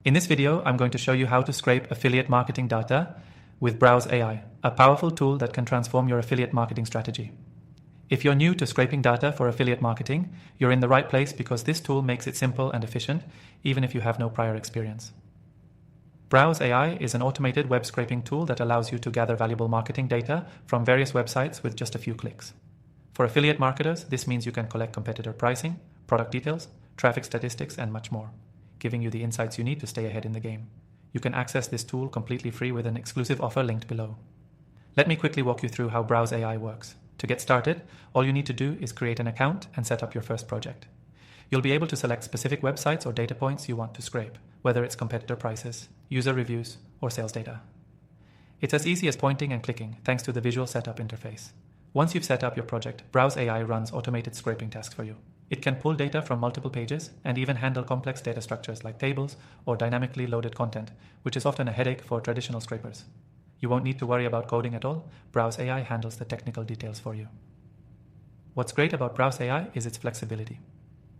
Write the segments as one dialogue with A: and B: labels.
A: In this video, I'm going to show you how to scrape affiliate marketing data with Browse AI, a powerful tool that can transform your affiliate marketing strategy. If you're new to scraping data for affiliate marketing, you're in the right place because this tool makes it simple and efficient, even if you have no prior experience. Browse AI is an automated web scraping tool that allows you to gather valuable marketing data from various websites with just a few clicks. For affiliate marketers, this means you can collect competitor pricing, product details, traffic statistics, and much more, giving you the insights you need to stay ahead in the game. You can access this tool completely free with an exclusive offer linked below. Let me quickly walk you through how Browse AI works. To get started, all you need to do is create an account and set up your first project. You'll be able to select specific websites or data points you want to scrape, whether it's competitor prices, user reviews, or sales data. It's as easy as pointing and clicking thanks to the visual setup interface. Once you've set up your project, Browse AI runs automated scraping tasks for you. It can pull data from multiple pages and even handle complex data structures like tables or dynamically loaded content, which is often a headache for traditional scrapers. You won't need to worry about coding at all. Browse AI handles the technical details for you. What's great about Browse AI is its flexibility.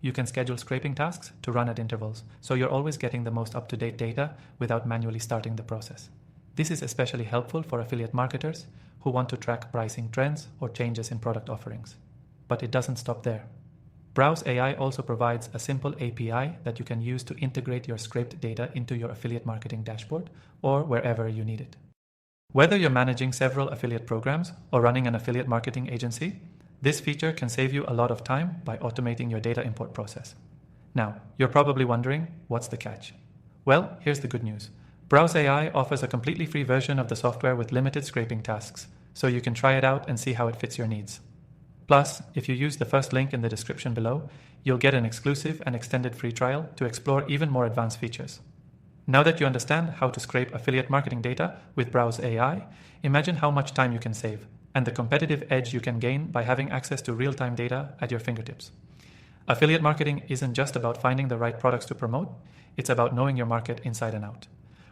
A: You can schedule scraping tasks to run at intervals, so you're always getting the most up-to-date data without manually starting the process. This is especially helpful for affiliate marketers who want to track pricing trends or changes in product offerings. But it doesn't stop there. Browse AI also provides a simple API that you can use to integrate your scraped data into your affiliate marketing dashboard or wherever you need it. Whether you're managing several affiliate programs or running an affiliate marketing agency, this feature can save you a lot of time by automating your data import process. Now, you're probably wondering, what's the catch? Well, here's the good news. Browse AI offers a completely free version of the software with limited scraping tasks, so you can try it out and see how it fits your needs. Plus, if you use the first link in the description below, you'll get an exclusive and extended free trial to explore even more advanced features. Now that you understand how to scrape affiliate marketing data with Browse AI, imagine how much time you can save and the competitive edge you can gain by having access to real-time data at your fingertips. Affiliate marketing isn't just about finding the right products to promote, it's about knowing your market inside and out.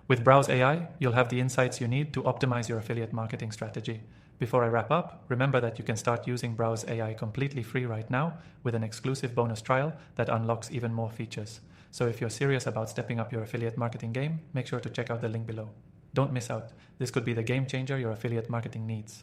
A: With Browse AI, you'll have the insights you need to optimize your affiliate marketing strategy. Before I wrap up, remember that you can start using Browse AI completely free right now with an exclusive bonus trial that unlocks even more features. So if you're serious about stepping up your affiliate marketing game, make sure to check out the link below. Don't miss out. This could be the game changer your affiliate marketing needs.